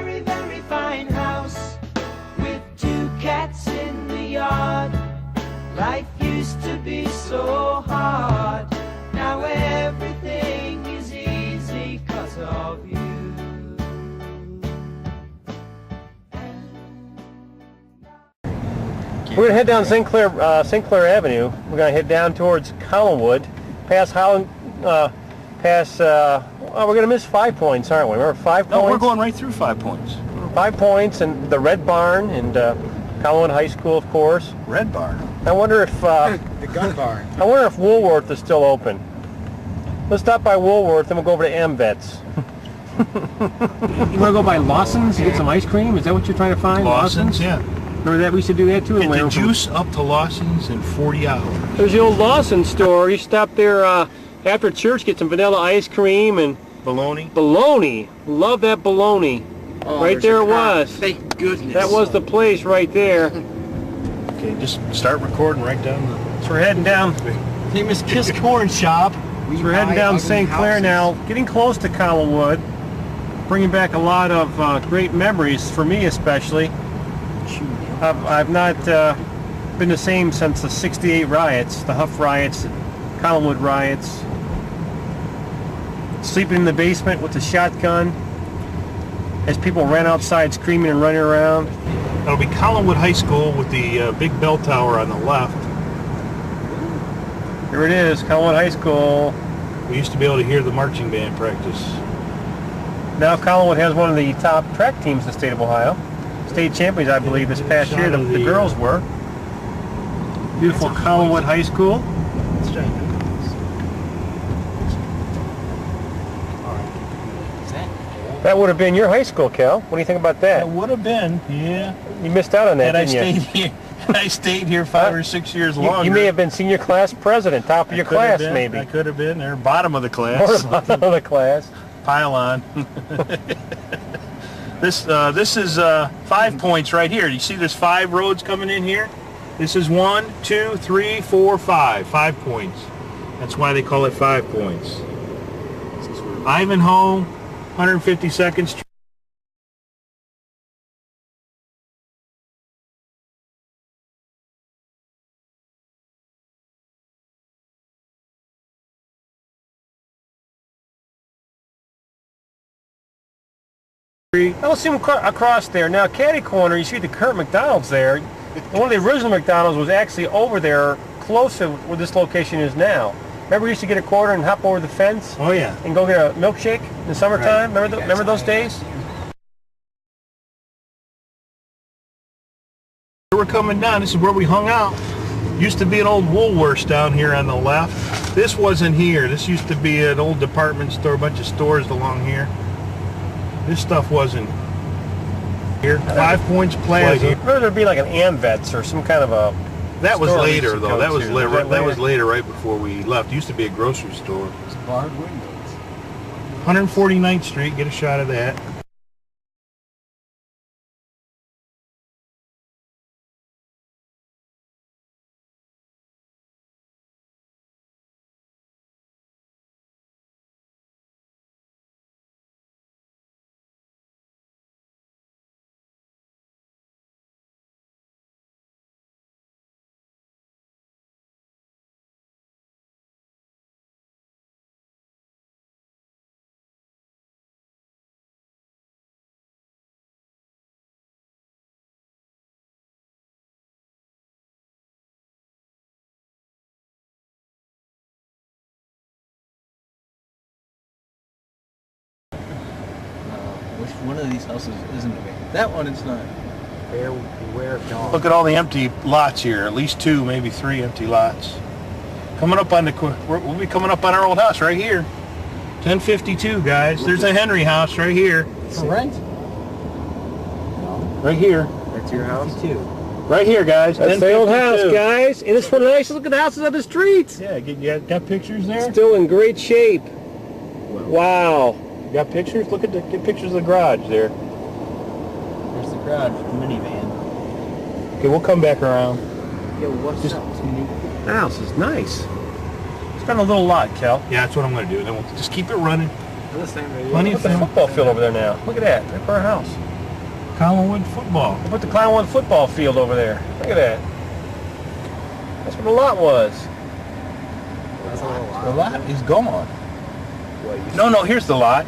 very, very fine house with 2 cats in the yard. Life used to be so hard. Now everything is easy 'cause of you. We're gonna head down St. Clair Avenue. We're gonna head down towards Collinwood, past Holland, we're gonna miss 5 Points, aren't we? Remember 5 Points? No, we're going right through 5 Points. 5 Points and the Red Barn and Collinwood High School, of course. Red Barn. I wonder if the gun barn. I wonder if Woolworth is still open. Let's stop by Woolworth and we'll go over to M-Vets. You want to go by Lawson's and get some ice cream? Is that what you're trying to find? Lawson's, yeah. Remember that? We used to do that too. And the juice up to Lawson's in 40 hours. There's the old Lawson store. You stop there after church, get some vanilla ice cream and Bologna. bologna. Love that bologna. Oh, right there it was. Thank goodness. That was the place right there. Okay, just start recording right down the... So we're heading down. famous Kiss Corn Shop. So we're heading down St. Clair now, getting close to Collinwood, bringing back a lot of great memories for me especially. I've not been the same since the '68 riots, the Huff riots, Collinwood riots. Sleeping in the basement with a shotgun as people ran outside screaming and running around. That'll be Collinwood High School with the big bell tower on the left. Here it is, Collinwood High School. We used to be able to hear the marching band practice. Now Collinwood has one of the top track teams in the state of Ohio. State champions, I believe, this past year, the girls were. Beautiful Collinwood High School. That would have been your high school, Cal. What do you think about that? That would have been, yeah. You missed out on that, Had didn't you? I stayed here 5 or 6 years longer. You may have been senior class president, top of your class, maybe. I could have been there, bottom of the class. Or bottom of the class. Pile on. This is 5 Points right here. You see there's 5 roads coming in here? This is 1, 2, 3, 4, 5. 5 Points. That's why they call it 5 Points. Ivanhoe, 152nd Street. I don't see them across there. Now, Caddy Corner, you see the current McDonald's there. One of the original McDonald's was actually over there, close to where this location is now. Remember we used to get a quarter and hop over the fence? Oh, yeah. And go get a milkshake in the summertime? Right. Remember those days? We're coming down. This is where we hung out. Used to be an old Woolworths down here on the left. This wasn't here. This used to be an old department store, a bunch of stores along here. This stuff wasn't here. 5 Points Plaza. Remember there'd be like an AmVets or some kind of a... That was later, though. That was that was later, right before we left. It used to be a grocery store. It's barred windows. 149th Street. Get a shot of that. Which one of these houses isn't it? That one is not. Beware of dogs. Look at all the empty lots here. At least 2, maybe 3 empty lots. Coming up on we'll be coming up on our old house right here. 1052, guys. There's a Henry house right here. For rent? Right here. That's your house too. Right here, guys. That's the old house, 1052. guys. And it's one of the nicest looking houses on the street. Yeah, you got pictures there? Still in great shape. Wow. You got pictures? Look at get pictures of the garage there. There's the garage, the minivan. Okay, we'll come back around. Yo, what's up? That house is nice. It's got a little lot, Kel. Yeah, that's what I'm going to do. Then we'll just keep it running. The same video. Plenty of What's the film. football field over there now? Look at that. Right by our house. Collinwood football. They put the Collinwood football field over there. Look at that. That's where the lot was. That's a little The lot. lot is gone. No, here's the lot.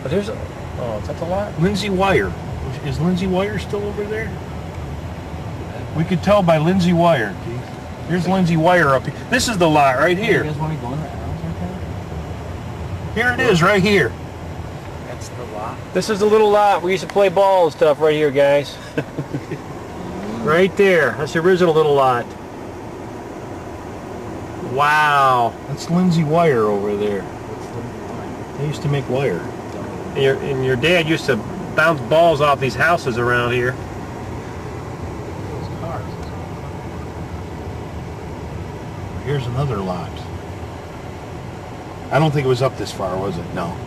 But here's a... Oh, is that the lot? Lindsay Wire. Is Lindsay Wire still over there? We could tell by Lindsay Wire, Keith. Here's Lindsay Wire up here. This is the lot right You here. guys want to go in that house right there? Here it is, right here. That's the lot. This is the little lot. We used to play ball and stuff right here, guys. Right there. That's the original little lot. Wow. That's Lindsay Wire over there. They used to make wire. And your dad used to bounce balls off these houses around here. Those cars. Here's another lot. I don't think it was up this far, was it? No.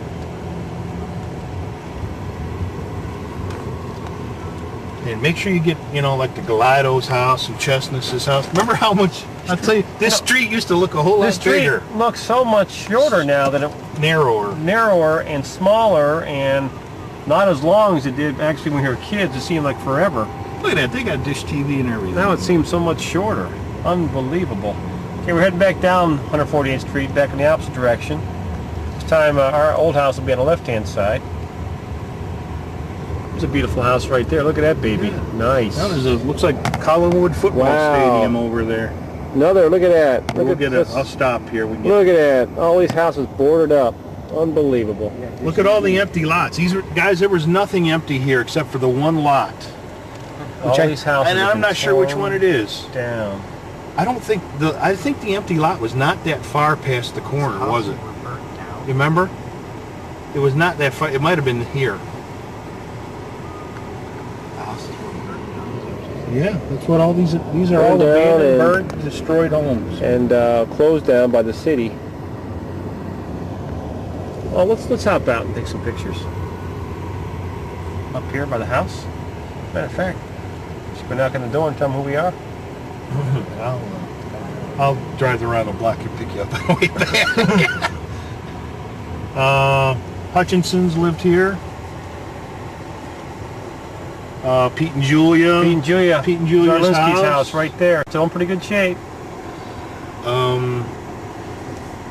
And make sure you get, like the Galido's house and Chestnut's house. Remember how much, I'll tell you, this street used to look a whole This lot street bigger. looks so much shorter now than it Narrower. narrower and smaller and not as long as it did actually when we were kids. It seemed like forever. Look at that, they got dish TV and everything. Now it seems so much shorter. Unbelievable. Okay, we're heading back down 148th Street, back in the opposite direction. This time our old house will be on the left-hand side. There's a beautiful house right there. Look at that baby. Yeah. Nice. That is looks like Collinwood football Wow. stadium over there. Another, look at that. Look We'll at get this. I'll stop here. We can get, Look at that. All these houses boarded up. Unbelievable. look at all the empty lots. These are, guys, there was nothing empty here except for the one lot. All these houses And have I'm been not sure which torn one it is. down. I think the empty lot was not that far past the corner, was it? Were burnt down. Remember? It was not that far. It might have been here. The houses were burnt down. Yeah, that's what all these are. All Burned down abandoned, and- burnt, destroyed homes. And closed down by the city. Well, let's hop out and take some pictures. Up here by the house. Matter of fact, just go knock on the door and tell them who we are. I'll drive around the block and pick you up on the way back. Hutchinson's lived here. Pete and Julia. Pete and Julia. Pete and Julia's Zarlinski's house. house right there. Still in pretty good shape.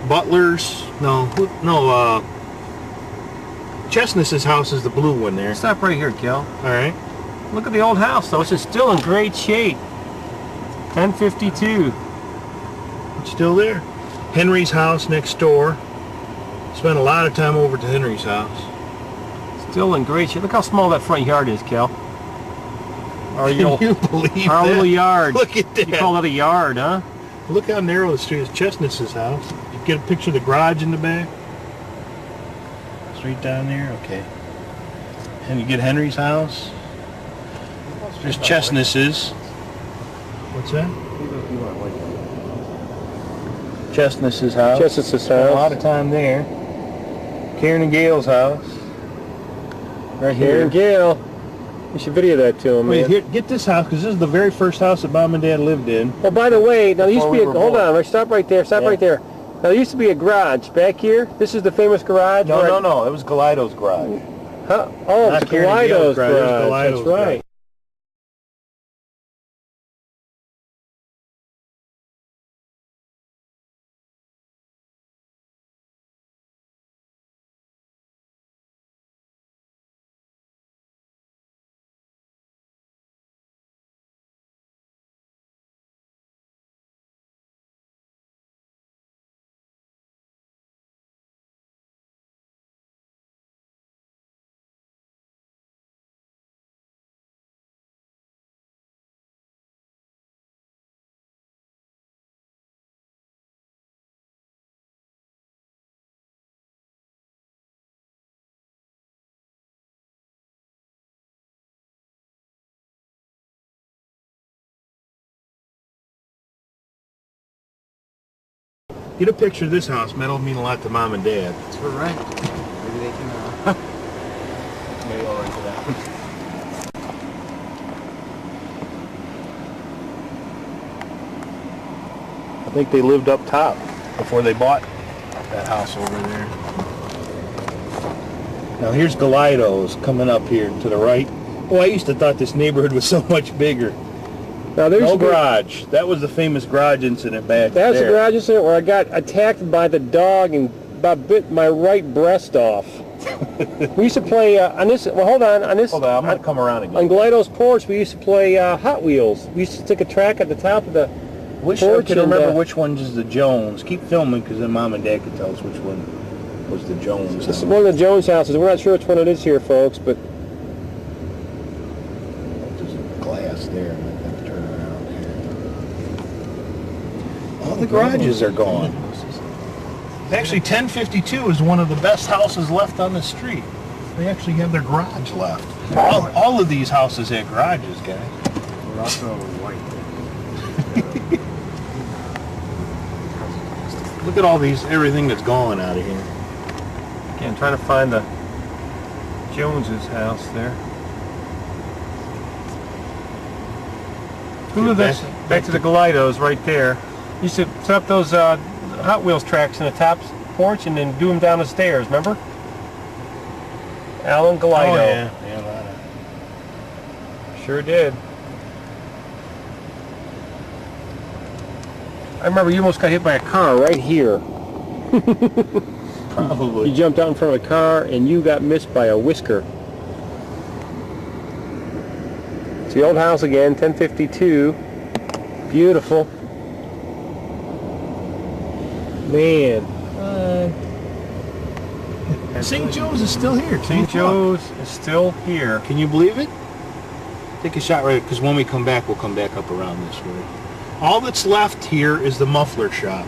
Butler's. Chestnut's house is the blue one there. Stop right here, Kel. All right. Look at the old house, though. It's just still in great shape. 1052. It's still there. Henry's house next door. Spent a lot of time over to Henry's house. Still in great shape. Look how small that front yard is, Kel. Our Can you believe our that? little yard. Look at that. You call that a yard, huh? Look how narrow the street is. Chestnut's house. You get a picture of the garage in the back? Straight down there? Okay. And you get Henry's house. There's Chestnut's. What's that? Chestnut's house. Chestnut's Spent a lot house. of time there. Karen and Gail's house. Right here. Here, Gail. You should video that to him, Wait, man. here, get this house, because this is the very first house that Mom and Dad lived in. Oh, by the way, now there used to be a... Before we were Hold born. on, Rick, stop right there. Stop Yeah. right there. Now, there used to be a garage back here. This is the famous garage. where I- No. It was Galido's garage. Huh? Oh, Not it's Karen and Gail's Kaleido's garage, it was garage. Kaleido's That's garage. right. Get a picture of this house. That'll mean a lot to Mom and Dad. It's for rent. Maybe they can, maybe I'll rent to that one. I think they lived up top before they bought that house over there. Now here's Galitos coming up here to the right. Oh, I used to thought this neighborhood was so much bigger. Now there's No garage. That was the famous garage incident back there. That's the garage incident where I got attacked by the dog and about bit my right breast off. We used to play on this. Well, hold on. On this. Hold on, I'm gonna come around again. On Galito's porch, we used to play Hot Wheels. We used to stick a track at the top of the Wish I porch. could and, remember which one is the Jones. Keep filming, because then Mom and Dad could tell us which one was the Jones. This is one of the Jones houses. We're not sure which one it is here, folks, but There's a glass there. I'm gonna have to turn around here. All the garages are gone. Actually, 1052 is one of the best houses left on the street. They actually have their garage left. All of these houses have garages, guys. We're also white. Look at all these, everything that's gone out of here. again, trying to find the Jones's house there. Who Okay, this? Back to the Galitos right there. Used to set up those Hot Wheels tracks in the top porch and then do them down the stairs, remember? Alan Galito. Oh, yeah. Yeah, a lot of Sure did. I remember you almost got hit by a car right here. Probably. You jumped out in front of a car and you got missed by a whisker. It's the old house again, 1052. Beautiful. Man. St. Joe's is still here. St. Joe's is still here. Can you believe it? Take a shot right, because when we come back, we'll come back up around this way. All that's left here is the muffler shop.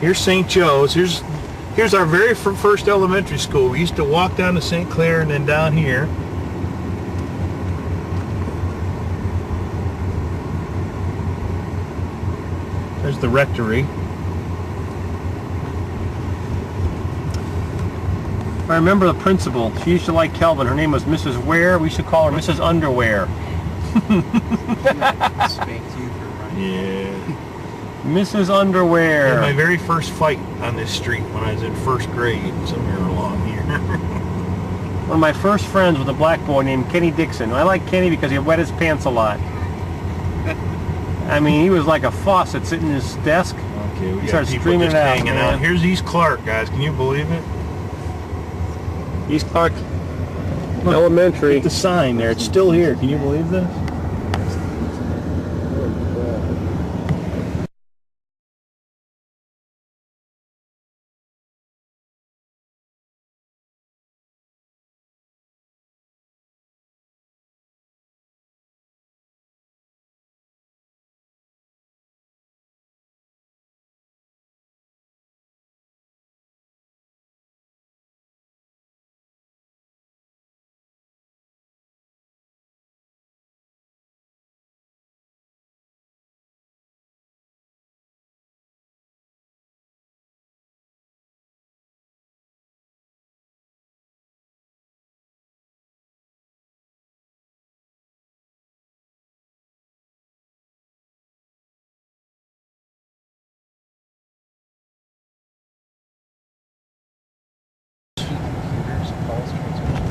Here's St. Joe's. Here's our very first elementary school. We used to walk down to St. Clair and then down here. There's the rectory. I remember the principal. She used to like Kelvin. Her name was Mrs. Ware. We used to call her Mrs. Underwear. Spanked you for running. Yeah. Mrs. I Underwear. had my very first fight on this street when I was in first grade, somewhere along here. One of my first friends was a black boy named Kenny Dixon. I like Kenny because he wet his pants a lot. I mean, he was like a faucet sitting in his desk. Okay, we He got started people streaming just it out, hanging man. out. Here's East Clark, guys. Can you believe it? East Clark Look, Elementary. The sign there, it's still here. Can you believe this?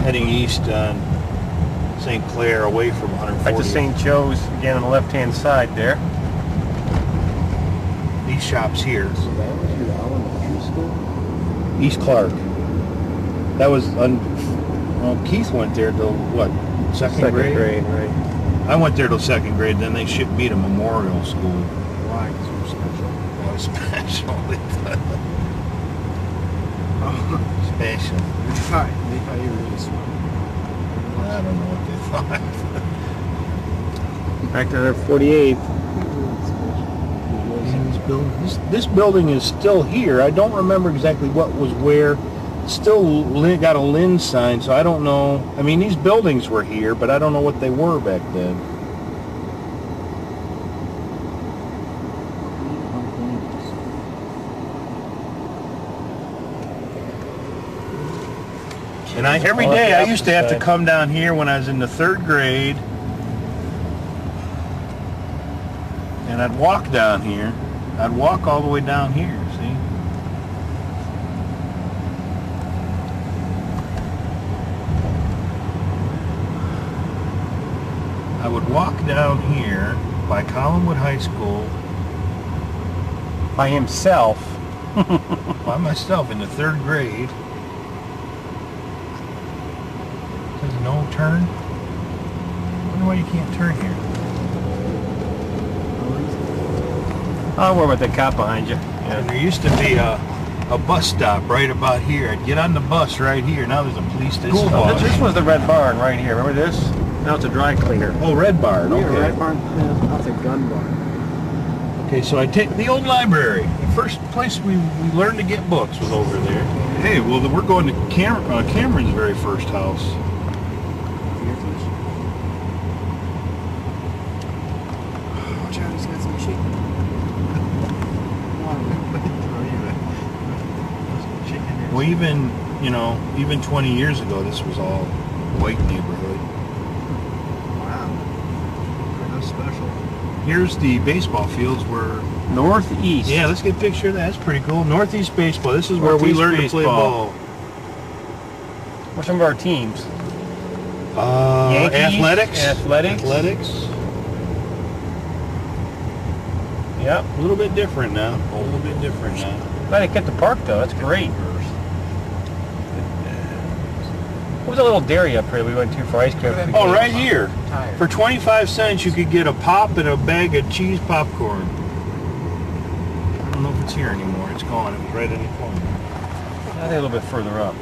Heading east on St. Clair, away from 140. Back to St. Joe's again on the left-hand side there. These shops here. So that was your elementary school? East Clark. That was well, Keith went there till what? Second grade? right. I went there till second grade. Then they shipped me to Memorial School. Why? Because you were special. I was special. Special. They thought you were really smart. I don't know what they thought. Back to 48th. This building is still here. I don't remember exactly what was where. Still got a Lynn sign, so I don't know. I mean, these buildings were here, but I don't know what they were back then. And every day I used to have to come down here when I was in the third grade, and I'd walk down here. I'd walk all the way down here, see? down here by Collinwood High School By himself. by myself in the 3rd grade. Says no turn. I wonder why you can't turn here. I'll worry about that cop behind you. And there used to be a bus stop right about here. I'd get on the bus right here. Now there's a police station. Oh, this was the red barn right here. Remember this? Now it's a dry cleaner. Oh, Red Barn. Okay. Red barn. That's a gun barn. Okay, so I take the old library. The first place we learned to get books was over there. Hey, well, we're going to Cameron's very first house. Watch out, he's got some chicken. Well, even 20 years ago, this was all white neighborhood. Wow. That's special. Here's the baseball fields where... Northeast. Yeah, let's get a picture of that. That's pretty cool. Northeast baseball. This is where we Northeast learned to play baseball. ball. What's some of our teams? Yankees, Athletics. Athletics. Yep. A little bit different now. A little bit different now. Glad they kept the park though. That's great. What was that little dairy up here we went to for ice cream? Oh, right here. For 25 cents, you could get a pop and a bag of cheese popcorn. I don't know if it's here anymore. It's gone. It was right in the corner. I think a little bit further up.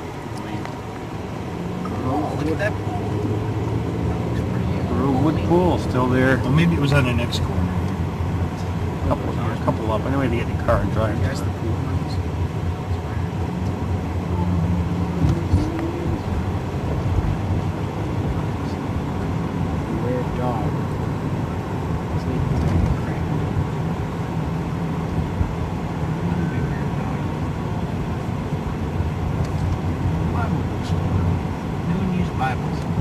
Oh, look at that pool. Wood pool still there. Well, maybe it was on the next corner. Couple up. I know we had to get in the car and drive. That's the pool. Red dog.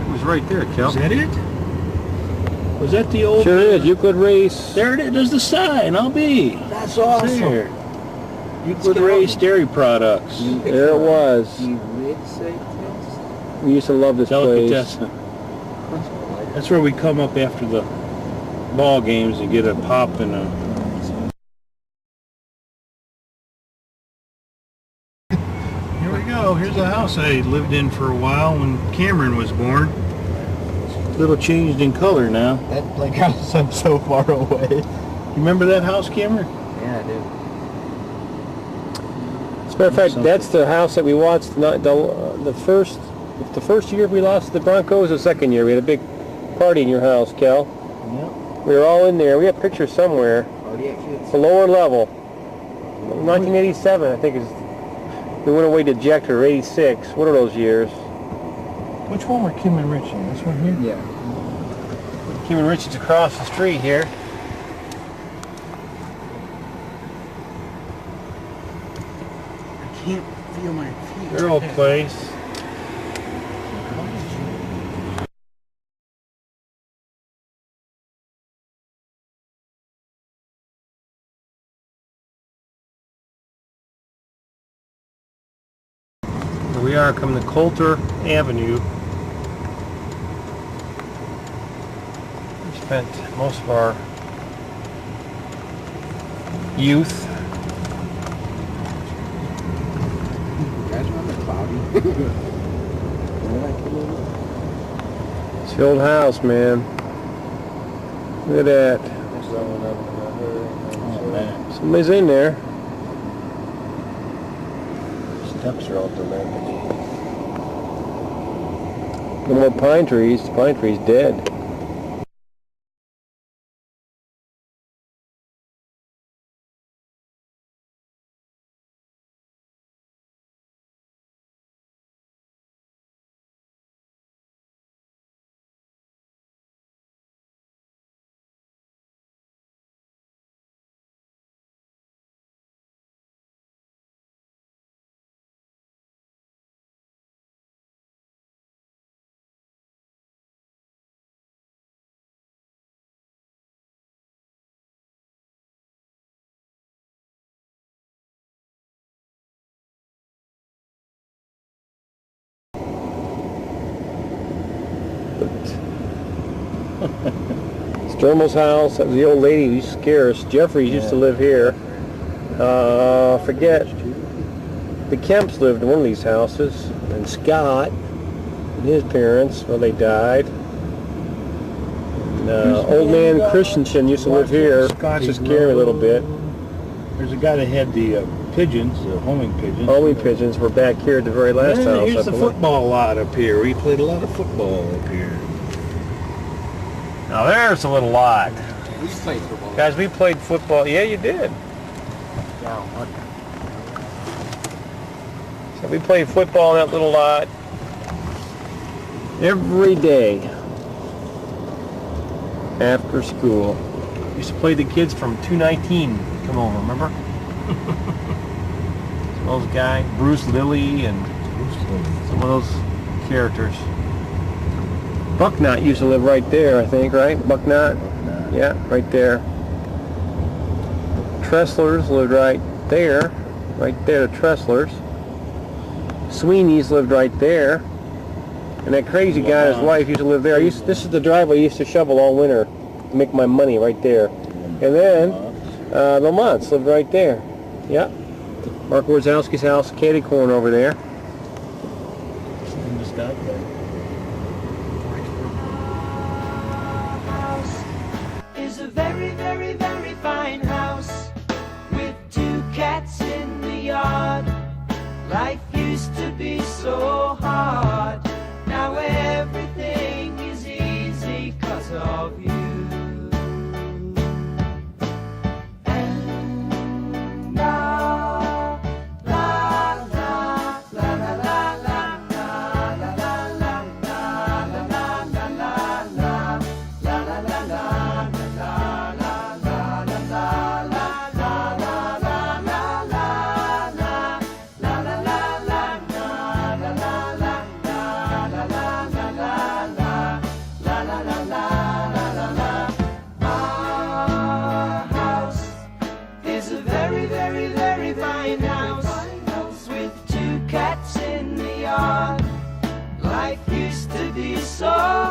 It was right there, Kel. Is that it? Was that the old... Sure is. Euclid race. There it is. There's the sign. I'll be. That's awesome. There. Euclid Race Dairy Products. There it was. You would say this? We used to love this place. Delicatessen. That's where we come up after the ball games and get a pop and a... Here we go. Here's a house I lived in for a while when Cameron was born. It's a little changed in color now. That playground's so far away. You remember that house, Cameron? Yeah, I do. As a matter of fact, that's the house that we watched the first year we lost the Broncos, the second year. We had a big party in your house, Cal. Yep. We were all in there. We have pictures somewhere. Party at kids. The lower level. 1987, I think, is. We went away to Ejector, 86. What are those years? Which one were Kim and Rich in? This one here? Yeah. Kim and Richard's across the street here. I can't feel my feet. Their old place. Here we are coming to Coulter Avenue. We spent most of our youth. Guys remember Cloudy? It's the old house, man. Look at that. Oh, man. Somebody's in there. Steps are all dilapidated. No more pine trees. The pine tree's dead. Dermal's house. That was the old lady who used to scare us. Jeffrey used to live here. Forget. The Kemps lived in one of these houses. And Scott and his parents, well, they died. And, old man Christensen used to live here. Scotty Used to scare me a little bit. There's a guy that had the pigeons, the homing pigeons. Homing pigeons were back here at the very last house. Here's I the believe. football lot up here. We played a lot of football up here. Now there's a little lot. We played football. Guys, we played football. Yeah, you did. So we played football in that little lot every day after school. Used to play the kids from 219 come over, remember? Those guys, Bruce Lilly and some of those characters. Bucknot used to live right there, I think, right? Bucknot? Yeah, right there. Tresslers lived right there. Right there, the Tresslers. Sweeney's lived right there. And that crazy guy and his wife used to live there. This is the driveway I used to shovel all winter to make my money right there. And then Lamont's lived right there. Yeah. Mark Wazowski's house, Katie Corn over there. House is a very, very, very fine house with 2 cats in the yard. Life used to be so hard. Now everything is easy 'cause of you. And la la la la la la la la la la la la la la la la la Our house is a very, very, very fine house with 2 cats in the yard. Life used to be so